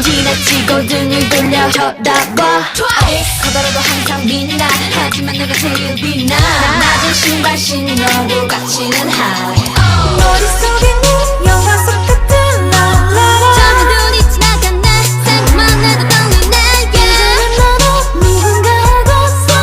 지나치고 등을 돌려 쳐다봐 커다라도 항상 빛나 하지만 내가 제일 빛나 낮은 신발 신어도 갇히는 high 머릿속에 네 영화 속 같은 나 처음에 눈이 지나간 날 생각만 해도 떨리네 나도 누군가하고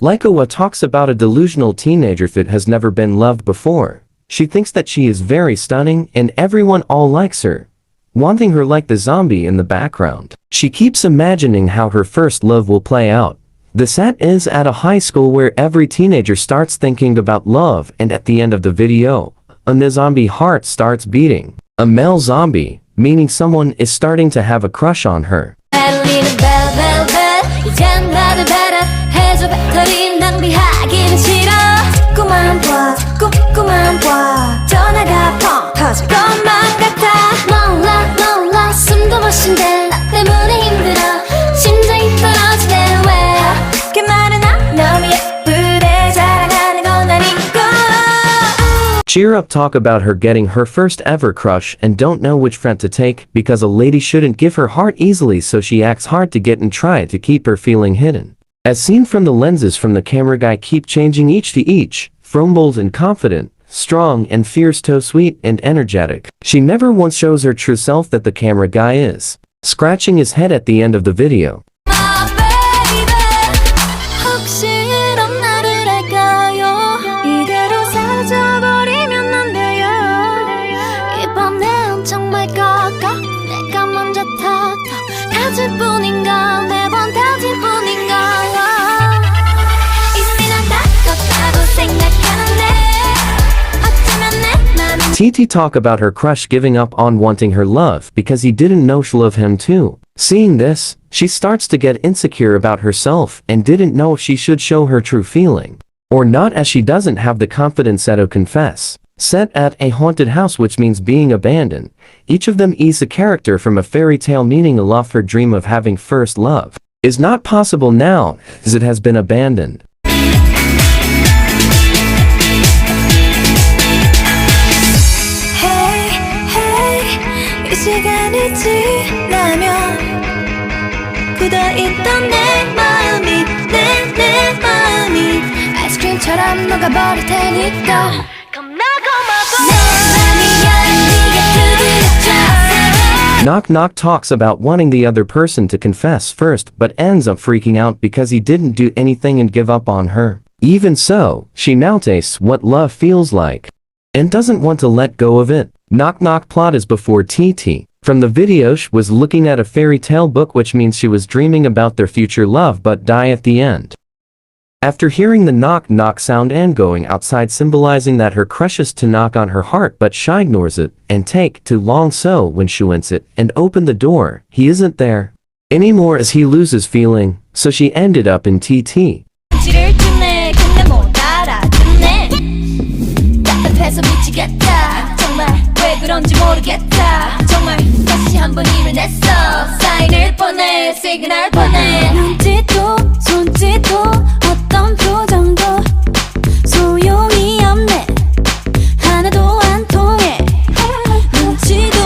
Laikawa talks about a delusional teenager that has never been loved before. She thinks that she is very stunning and everyone all likes her, wanting her like the zombie in the background. She keeps imagining how her first love will play out. The set is at a high school where every teenager starts thinking about love, and at the end of the video, a zombie heart starts beating. A male zombie, meaning someone is starting to have a crush on her. 이젠 나를 배려해줘 배터리 낭비하기는 싫어 꿈만 봐 꿈만 봐 전화가 펑 터질 것만 같아 놀라 숨도 못 쉰대 나 때문에 힘들어 심장이 떨어지네 왜 그 말은 너무 예쁘대 자랑하는 건 아니고 Cheer up talk about her getting her first ever crush and don't know which friend to take because a lady shouldn't give her heart easily, so she acts hard to get and try to keep her feeling hidden. As seen from the lenses from the camera guy keep changing each to each, from bold and confident, strong and fierce to sweet and energetic. She never once shows her true self that the camera guy is scratching his head at the end of the video. 혹시 이런 나를 알까요 이대로 사라져버리면 안 돼요 이 밤 내 엄청 맑아가 내가 먼저 다질 뿐인가 매번 다질 뿐인가 이미 난 다 컸다고 생각하는데 어쩌면 내 맘이 TT talk about her crush giving up on wanting her love because he didn't know she loved him too. Seeing this, she starts to get insecure about herself and didn't know if she should show her true feeling or not, as she doesn't have the confidence to confess. Set at a haunted house, which means being abandoned. Each of them is a character from a fairy tale, meaning a love. Her dream of having first love is not possible now as it has been abandoned. Hey, 이 시간이 지나면 굳어있던 내 마음이 내 마음이 아이스크림처럼 녹아버릴 테니까 Knock Knock talks about wanting the other person to confess first but ends up freaking out because he didn't do anything and give up on her. Even so, she now tastes what love feels like and doesn't want to let go of it. Knock Knock plot is before TT. From the video, she was looking at a fairy tale book, which means she was dreaming about their future love but die at the end. After hearing the knock knock sound and going outside, symbolizing that her crush is to knock on her heart, but she ignores it and take too long, so when she wants it and open the door, he isn't there anymore as he loses feeling, so she ended up in TT. 지를 주네 근데 못 알아듣네 답답해서 미치겠다 정말 왜 그런지 모르겠다 정말 다시 한번 힘을 냈어 사인을 보내 시그널 보내 눈짓도 손짓도 어떤 표정도 소용이 없네 하나도 안 통해 눈치도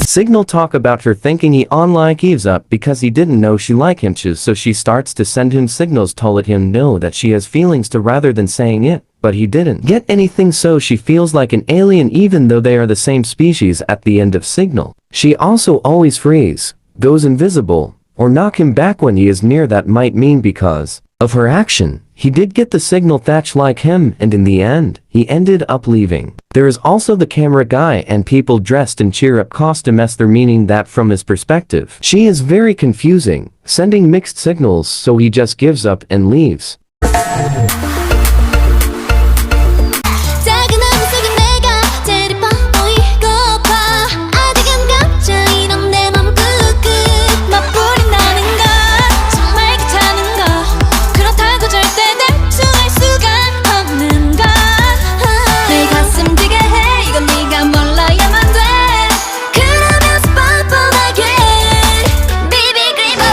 Signal talk about her thinking he online gives up because he didn't know she like him too, so she starts to send him signals to let him know that she has feelings to rather than saying it, but he didn't get anything, so she feels like an alien even though they are the same species. At the end of Signal, she also always freeze, goes invisible, or knock him back when he is near. That might mean because of her action, he did get the signal thatch like him, and in the end, he ended up leaving. There is also the camera guy and people dressed in cheer up costume as their meaning that from his perspective. She is very confusing, sending mixed signals, so he just gives up and leaves.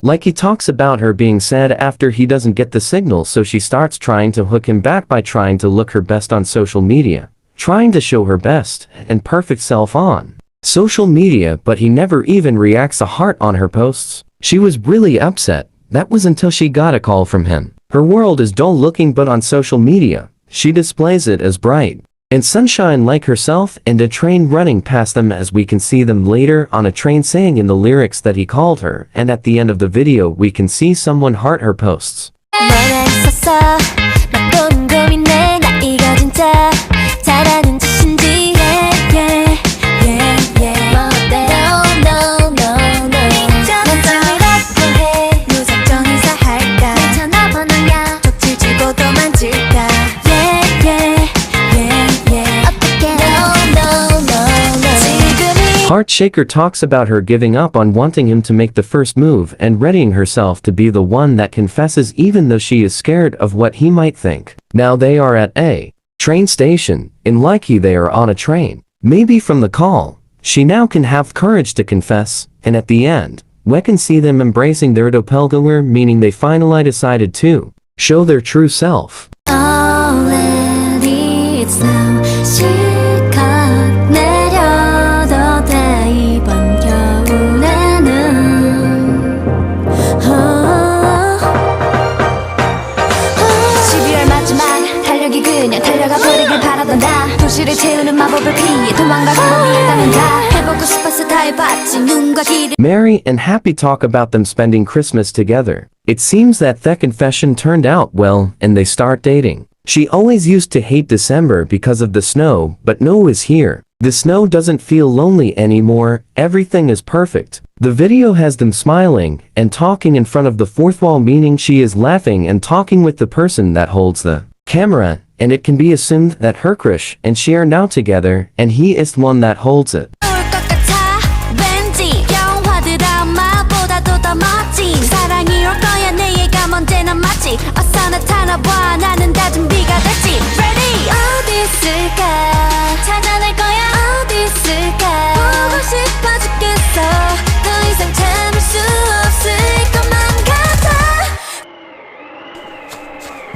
Like he talks about her being sad after he doesn't get the signal, so she starts trying to hook him back by trying to look her best on social media, trying to show her best and perfect self on social media, but he never even reacts a heart on her posts. She was really upset. That was until she got a call from him. Her world is dull looking, but on social media, she displays it as bright and sunshine like herself, and a train running past them, as we can see them later on a train saying in the lyrics that he called her, and at the end of the video we can see someone heart her posts. Heartshaker talks about her giving up on wanting him to make the first move and readying herself to be the one that confesses, even though she is scared of what he might think. Now they are at a train station. In Likey they are on a train. Maybe from the call, she now can have courage to confess, and at the end, we can see them embracing their doppelganger, meaning they finally decided to show their true self. Already it's now 실컷 내려도 돼 이번 겨울에는 12월 마지막 달력이 그냥 달려가 버리길 바라던 나 도시를 채우는 마법을 피해 도망가고 위했다는 다 해보고 싶어서 다 해봤지 눈과 길을. Mary and Happy talk about them spending Christmas together. It seems that the confession turned out well, and they start dating. She always used to hate December because of the snow, but no is here. The snow doesn't feel lonely anymore, everything is perfect. The video has them smiling and talking in front of the fourth wall, meaning she is laughing and talking with the person that holds the camera, and it can be assumed that her crush and she are now together, and he is the one that holds it.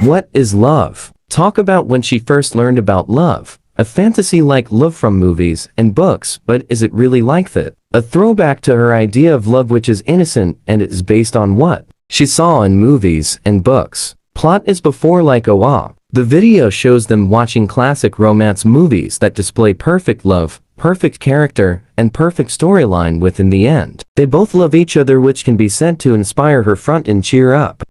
What is love? Talk about when she first learned about love. A fantasy like love from movies and books, but is it really like that? A throwback to her idea of love, which is innocent and is based on what she saw in movies and books. Plot is before like oh. The video shows them watching classic romance movies that display perfect love, perfect character, and perfect storyline within the end. They both love each other, which can be said to inspire her front and cheer up.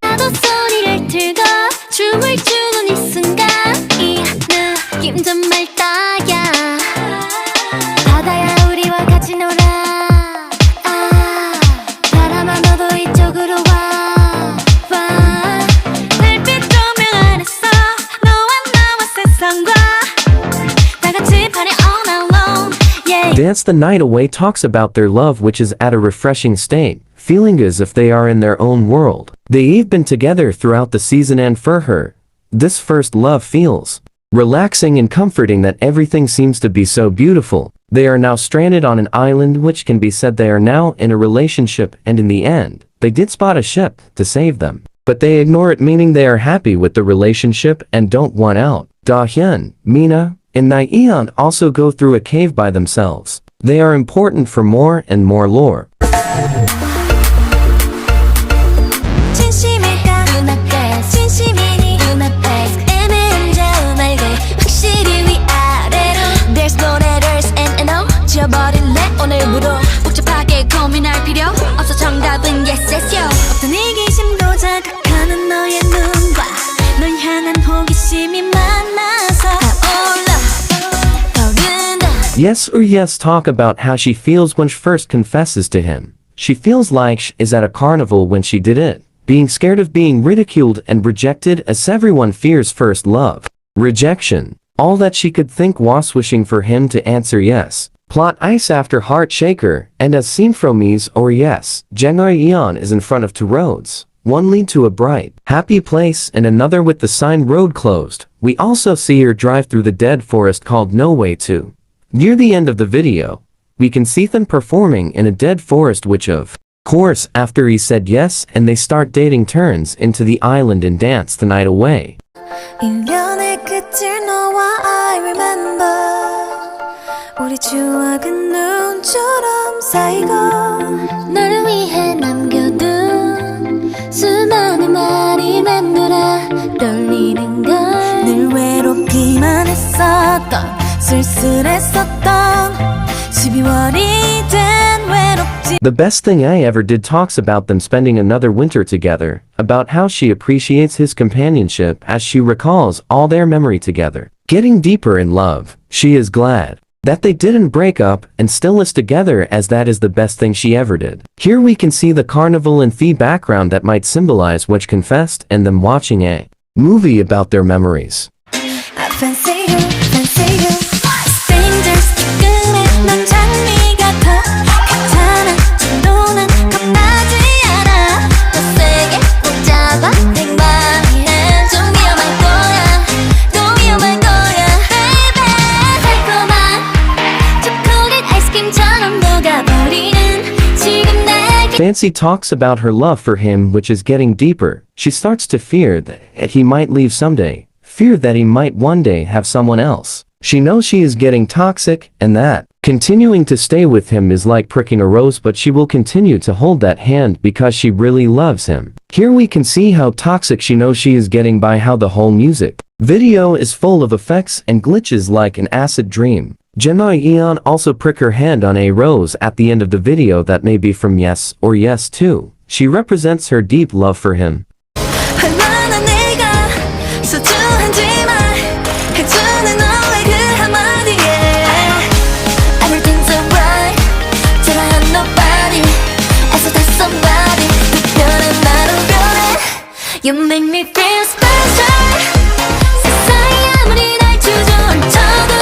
Dance the Night Away talks about their love, which is at a refreshing state, feeling as if they are in their own world. They've been together throughout the season, and for her, this first love feels relaxing and comforting, that everything seems to be so beautiful. They are now stranded on an island, which can be said they are now in a relationship, and in the end, they did spot a ship to save them. But they ignore it, meaning they are happy with the relationship and don't want out. Da-hyun, Mina, and Naeon also go through a cave by themselves. They are important for more and more lore. Yes or Yes talk about how she feels when she first confesses to him. She feels like she is at a carnival when she did it, being scared of being ridiculed and rejected, as everyone fears first love. Rejection. All that she could think was wishing for him to answer yes. Plot ice after Heartshaker, and as seen from Yes or Yes, Eon is in front of two roads. One lead to a bright, happy place and another with the sign road closed. We also see her drive through the dead forest called No Way To. Near the end of the video, we can see them performing in a dead forest, which of course after he said yes and they start dating turns into the island and dance the night away. 우리 추억은 눈처럼 쌓이고 너를 위해 남겨둔 수많은 말이 맴돌아 떨리는 걸 늘 외롭기만 했었던 쓸쓸했었던 12월이 된 외롭지 The best thing I ever did talks about them spending another winter together, about how she appreciates his companionship as she recalls all their memory together. Getting deeper in love, she is glad that they didn't break up and still is together, as that is the best thing she ever did. Here we can see the carnival in the background that might symbolize which confessed and them watching a movie about their memories. I fancy you, fancy you Strangers 그래 넌 장미 같아 괜찮아 정도는 겁나지 않아 더 세게 붙잡아 내 맘이란 좀 위험할 거야 또 위험할 거야 baby 달콤한 초콜릿 아이스크림처럼 녹아버리는 지금 내게 Fancy talks about her love for him, which is getting deeper. She starts to fear that he might leave someday, fear that he might one day have someone else. She knows she is getting toxic and that continuing to stay with him is like pricking a rose, but she will continue to hold that hand because she really loves him. Here we can see how toxic she knows she is getting by how the whole music video is full of effects and glitches like an acid dream. Gemma Eon also prick her hand on a rose at the end of the video that may be from Yes or Yes 2. She represents her deep love for him. 얼마나 내가 소중한지만 해주는 너의 그 한마디에 Everything's alright till I have nobody 애써 다 somebody 특별한 나로 변해 You make me feel special 세상이 아무리 날 주저앉혀도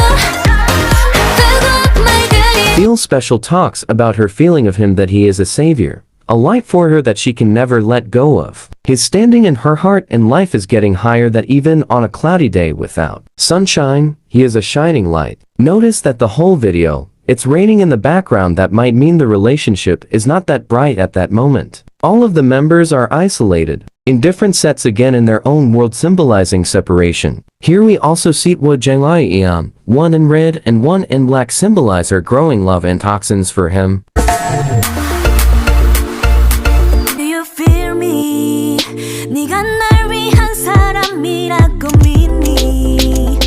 아프고 맑으니 Feel Special talks about her feeling of him, that he is a savior, a light for her that she can never let go of. His standing in her heart and life is getting higher, that even on a cloudy day without sunshine, he is a shining light. Notice that the whole video, it's raining in the background, that might mean the relationship is not that bright at that moment. All of the members are isolated, in different sets again in their own world, symbolizing separation. Here we also see Wo Jenglai Eon, one in red and one in black, symbolize her growing love and toxins for him. Do you feel me? 네가 날 위한 사람이라고 믿니?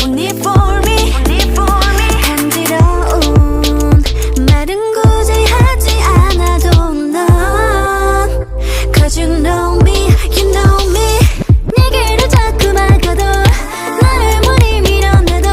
Only for me, only for me 간지러운 말은 굳이 하지 않아도 넌 Cause you know me, you know me 내게로 자꾸 막아도 나를 못 밀어내도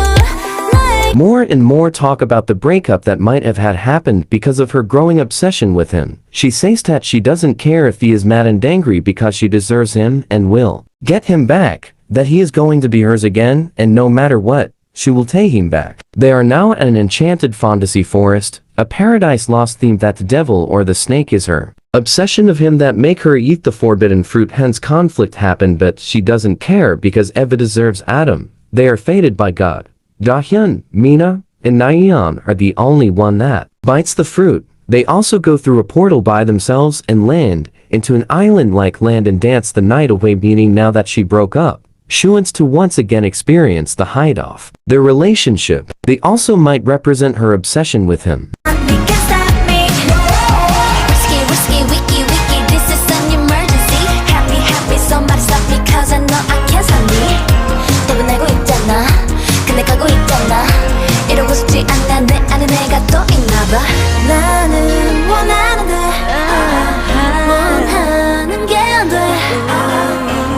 너의 More and more talk about the breakup that might have had happened because of her growing obsession with him. She says that she doesn't care if he is mad and angry because she deserves him and will get him back, that he is going to be hers again, and no matter what, she will take him back. They are now at an enchanted fantasy forest, a paradise lost theme, that the devil or the snake is her obsession of him that make her eat the forbidden fruit, hence conflict happened, but she doesn't care because Eva deserves Adam. They are fated by God. Dahyun, Mina, and Nyeon are the only one that bites the fruit. They also go through a portal by themselves and land into an island-like land and dance the night away, meaning now that she broke up, she wants to once again experience the hideoff. Their relationship, they also might represent her obsession with him. 네가 stop me Risky, risky, wiki, wiki This is an emergency Happy, happy Somebody stop me Cause I know I can't stop me 떠보내고 있잖아 근데 가고 있잖아 이러고 싶지 않아 내 안에 내가 또 있나봐 나는 원하는데 원하는 게 안 돼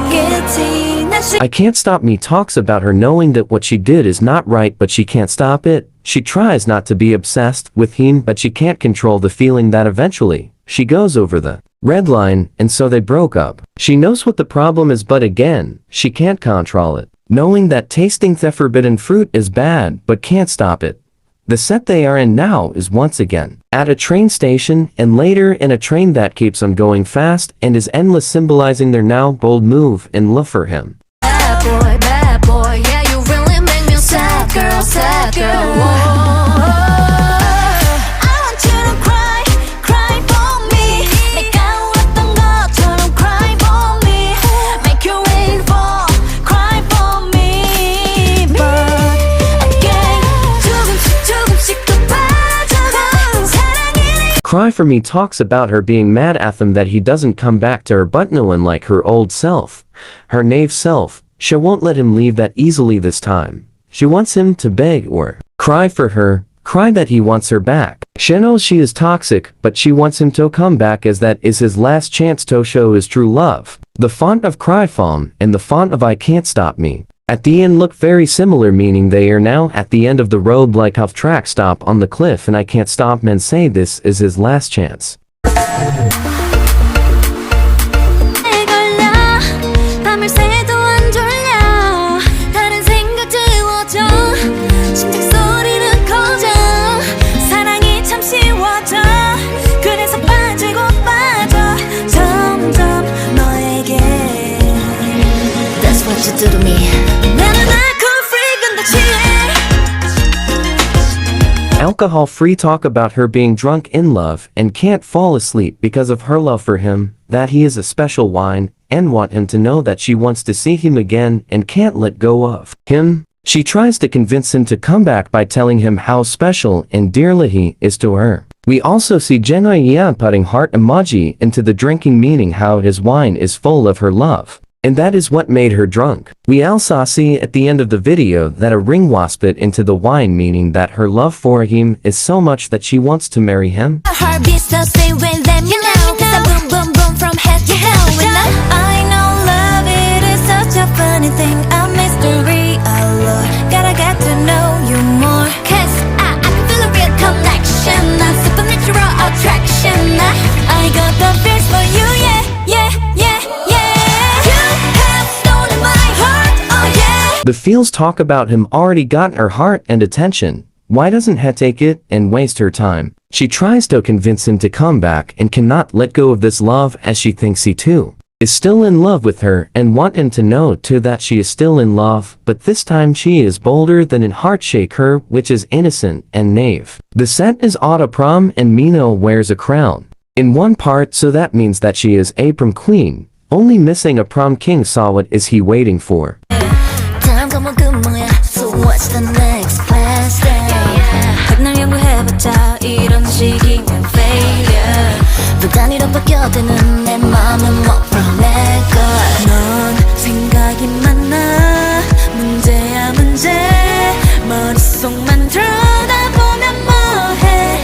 끝이 난 I Can't Stop Me talks about her knowing that what she did is not right, but she can't stop it. She tries not to be obsessed with him, but she can't control the feeling that eventually she goes over the red line, and so they broke up. She knows what the problem is, but again, she can't control it. Knowing that tasting the forbidden fruit is bad, but can't stop it. The set they are in now is once again at a train station, and later in a train that keeps on going fast and is endless, symbolizing their now bold move in love for him. Bad boy, yeah you really make me sad girl whoa. I want you to cry, cry for me 내가 울었던 것처럼 cry for me Make you wait for, cry for me But again 조금씩 Cry for Me talks about her being mad at him that he doesn't come back to her, but no one like her old self. Her naive self, she won't let him leave that easily this time. She wants him to beg or cry for her, cry that he wants her back. She knows she is toxic, but she wants him to come back as that is his last chance to show his true love. The font of Cry Phone and the font of I Can't Stop Me at the end look very similar, meaning they are now at the end of the road, like how track stop on the cliff and I can't stop men say this is his last chance. Alcohol-free talk about her being drunk in love and can't fall asleep because of her love for him, that he is a special wine, and want him to know that she wants to see him again and can't let go of him. She tries to convince him to come back by telling him how special and dearly he is to her. We also see Jenna putting heart emoji into the drinking, meaning how his wine is full of her love. And that is what made her drunk. We also see at the end of the video that a ring was put into the wine, meaning that her love for him is so much that she wants to marry him. The feels talk about him already got her heart and attention. Why doesn't he take it and waste her time? She tries to convince him to come back and cannot let go of this love, as she thinks he too is still in love with her and want him to know too that she is still in love, but this time she is bolder than in heart shake her, which is innocent and naive. The set is auto prom and Mino wears a crown in one part, so that means that she is a prom queen, only missing a prom king. So what is he waiting for? So what's the next best thing? 백날 연구해봤자 이런 식이면 failure. 또 단위로 바뀌어드는 내 맘은 뭐 from 내걸. 넌 생각이 많아. 문제야 문제. 머릿속만 들여다보면 뭐해.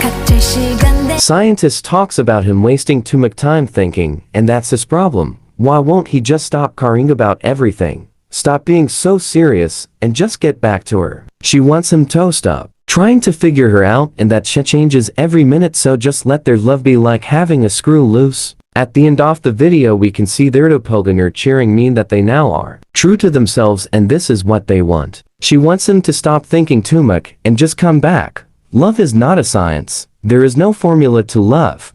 각질 시간대. Scientist talks about him wasting too much time thinking, and that's his problem. Why won't he just stop caring about everything? Stop being so serious, and just get back to her. She wants him to stop trying to figure her out, and that she changes every minute, so just let their love be like having a screw loose. At the end of the video we can see their doppelganger cheering, mean that they now are true to themselves and this is what they want. She wants him to stop thinking too much and just come back. Love is not a science. There is no formula to love.